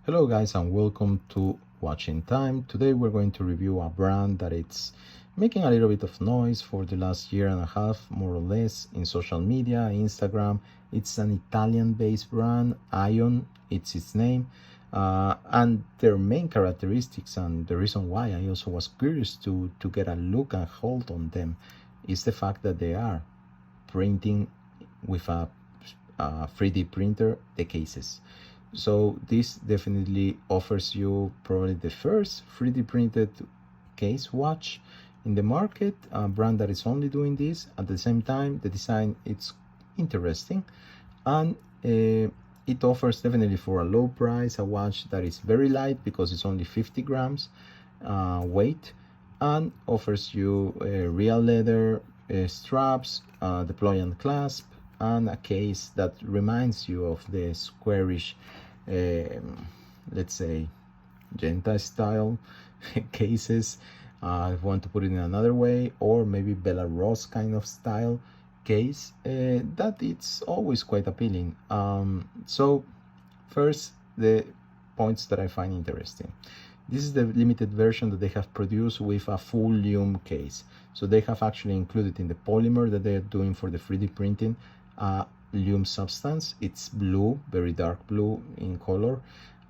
Hello guys and welcome to Watching Time. Today we're going to review a brand that it's making a little bit of noise for the last year and a half, more or less, in social media, Instagram. It's an Italian-based brand, Aion, it's its name. And their main characteristics, and the reason why I also was curious to get a look and hold on them, is the fact that they are printing with a 3D printer the cases. So this definitely offers you probably the first 3D printed case watch in the market, a brand that is only doing this. At the same time, the design it's interesting, and it offers definitely for a low price a watch that is very light because it's only 50 grams weight, and offers you real leather straps, deployant clasp, and a case that reminds you of the squarish, let's say, Genta style cases, if you want to put it in another way, or maybe Belarus kind of style case, that it's always quite appealing. So first, the points that I find interesting. This is the limited version that they have produced with a full lume case. So they have actually included in the polymer that they're doing for the 3D printing lume substance. It's blue, very dark blue in color,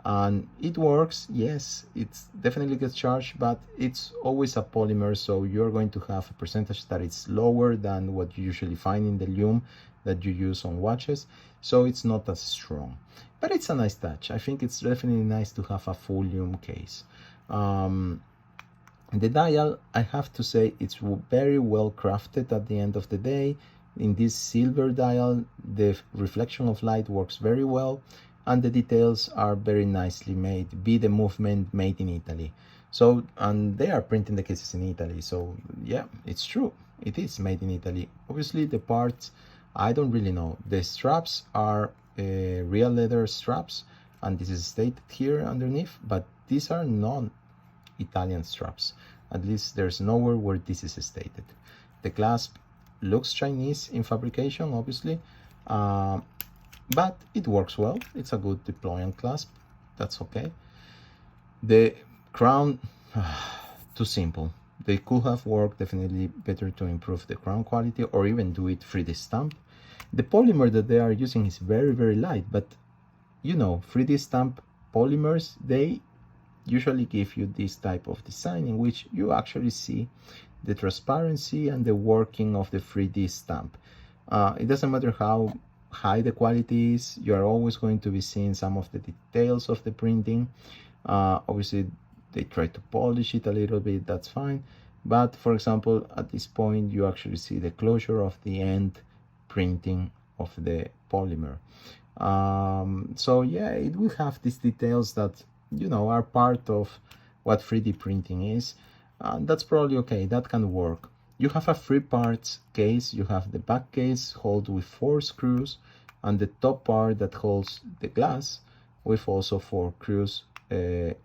and it works. Yes, it's definitely gets charged, but it's always a polymer, so you're going to have a percentage that is lower than what you usually find in the lume that you use on watches, so it's not as strong, but it's a nice touch. I think it's definitely nice to have a full lume case. The dial, I have to say, it's very well crafted at the end of the day. In this silver dial, the reflection of light works very well, and the details are very nicely made, be the movement made in Italy. So, and they are printing the cases in Italy, so yeah, it's true, it is made in Italy. Obviously the parts, I don't really know. The straps are real leather straps, and this is stated here underneath, but these are non-Italian straps. At least there's nowhere where this is stated. The clasp looks Chinese in fabrication, obviously, but it works well. It's a good deployant clasp, that's okay. The crown, too simple. They could have worked definitely better to improve the crown quality, or even do it 3D stamp. The polymer that they are using is very light, but you know, 3D stamp polymers, they usually give you this type of design in which you actually see the transparency and the working of the 3D stamp. It doesn't matter how high the quality is, you are always going to be seeing some of the details of the printing. Obviously they try to polish it a little bit, that's fine, but for example at this point you actually see the closure of the end printing of the polymer. So yeah, it will have these details that, you know, are part of what 3D printing is, and that's probably okay, that can work. You have a 3-part case. You have the back case held with 4 screws, and the top part that holds the glass with also 4 screws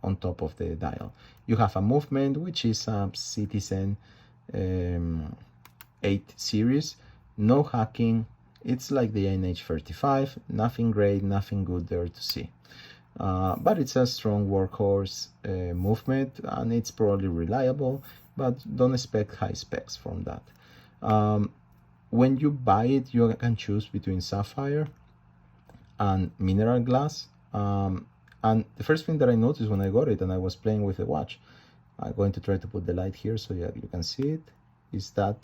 on top of the dial. You have a movement, which is a Citizen 8 series, no hacking. It's like the NH35, nothing great, nothing good there to see. But it's a strong workhorse movement, and it's probably reliable, but don't expect high specs from that. When you buy it, you can choose between Sapphire and mineral glass. And the first thing that I noticed when I got it and I was playing with the watch, I'm going to try to put the light here so you can see it, is that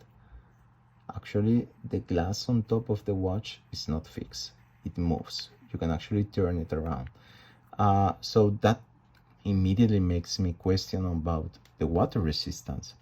actually the glass on top of the watch is not fixed. It moves. You can actually turn it around. So that immediately makes me question about the water resistance.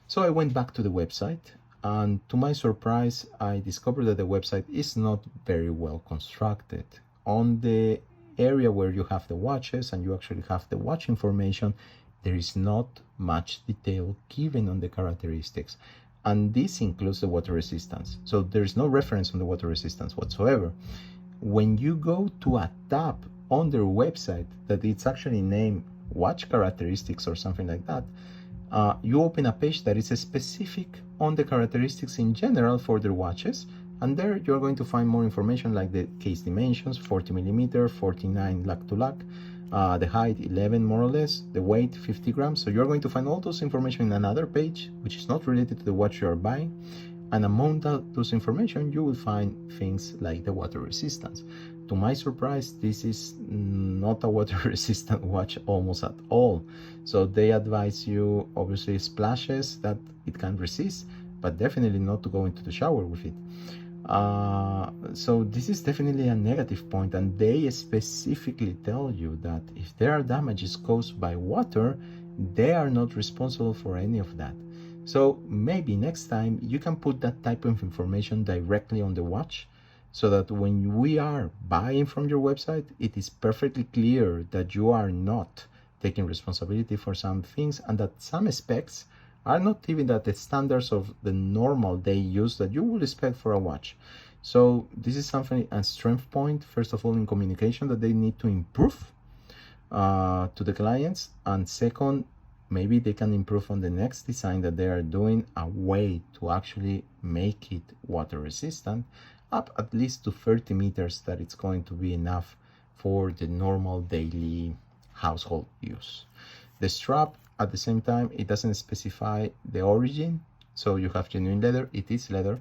So I went back to the website, and to my surprise, I discovered that the website is not very well constructed. On the area where you have the watches and you actually have the watch information, there is not much detail given on the characteristics, and this includes the water resistance. So there's no reference on the water resistance whatsoever. When you go to a tab on their website that it's actually named watch characteristics or something like that, you open a page that is specific on the characteristics in general for their watches, and there you're going to find more information like the case dimensions, 40mm, 49 lug to lug, the height 11 more or less, the weight 50 grams. So you're going to find all those information in another page, which is not related to the watch you are buying. And among those information, you will find things like the water resistance. To my surprise, this is not a water resistant watch almost at all. So they advise you, obviously, splashes that it can resist, but definitely not to go into the shower with it. So this is definitely a negative point, and they specifically tell you that if there are damages caused by water, they are not responsible for any of that. So maybe next time you can put that type of information directly on the watch, so that when we are buying from your website, it is perfectly clear that you are not taking responsibility for some things, and that some specs are not even at the standards of the normal day use that you would expect for a watch. So this is something, a strength point, first of all, in communication, that they need to improve to the clients, and second, maybe they can improve on the next design that they are doing, a way to actually make it water resistant up at least to 30 meters, that it's going to be enough for the normal daily household use. The strap, at the same time, it doesn't specify the origin, so you have genuine leather. It is leather,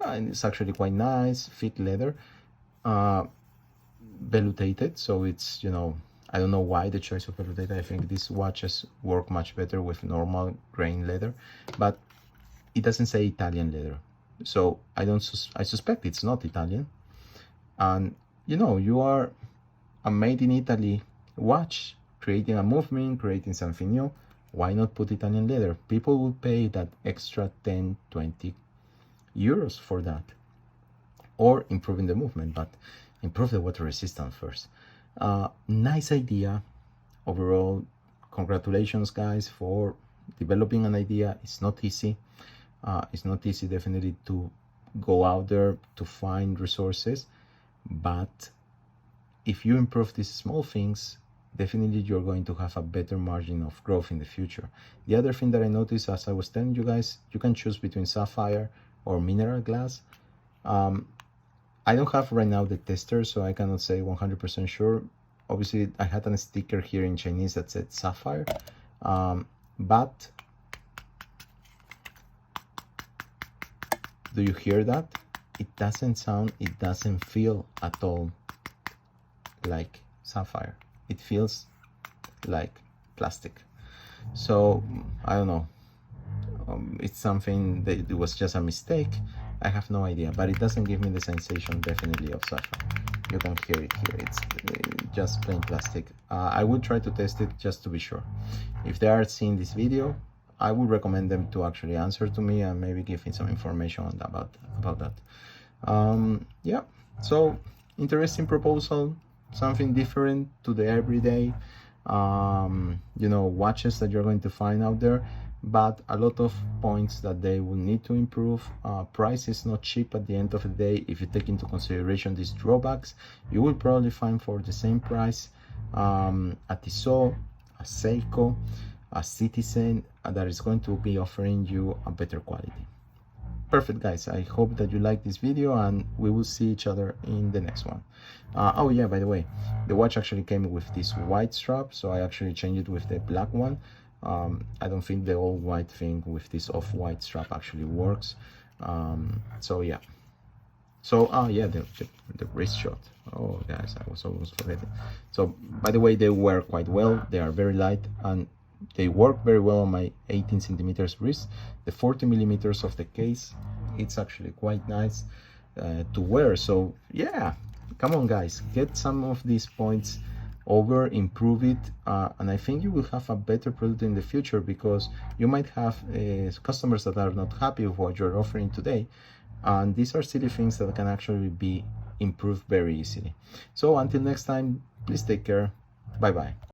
and it's actually quite nice, fit leather, vellutated, so it's, you know, I don't know why the choice of vellutated. I think these watches work much better with normal grain leather, but it doesn't say Italian leather, so I suspect it's not Italian. And you know, you are a made in Italy watch, creating a movement, creating something new. Why not put Italian leather? People will pay that extra 10-20 euros for that, or improving the movement, but improve the water resistance first. Nice idea overall. Congratulations, guys, for developing an idea. It's not easy. It's not easy, definitely, to go out there to find resources, but if you improve these small things, definitely you're going to have a better margin of growth in the future. The other thing that I noticed, as I was telling you guys, you can choose between sapphire or mineral glass. I don't have right now the tester, so I cannot say 100% sure. Obviously, I had a sticker here in Chinese that said sapphire, but do you hear that? It doesn't sound, it doesn't feel at all like sapphire. It feels like plastic. So I don't know. It's something that it was just a mistake. I have no idea, but it doesn't give me the sensation, definitely, of sapphire. You can hear it here. It's just plain plastic. I would try to test it just to be sure. If they are seeing this video, I would recommend them to actually answer to me and maybe give me some information about that. Yeah, so interesting proposal, something different to the everyday you know, watches that you're going to find out there, but a lot of points that they will need to improve. Price is not cheap at the end of the day. If you take into consideration these drawbacks, you will probably find for the same price a Tissot, a Seiko, a Citizen that is going to be offering you a better quality. Perfect, guys. I hope that you like this video, and we will see each other in the next one. Oh yeah, by the way, the watch actually came with this white strap, so I actually changed it with the black one. I don't think the all white thing with this off-white strap actually works. So yeah. So yeah, the Wristshot. Oh guys, I was almost forgetting. So by the way, they wear quite well. They are very light, and they work very well on my 18 centimeters wrist. The 40 millimeters of the case, it's actually quite nice to wear. So yeah, come on guys, get some of these points over, improve it, and I think you will have a better product in the future, because you might have customers that are not happy with what you're offering today, and these are silly things that can actually be improved very easily. So until next time, please take care. Bye bye.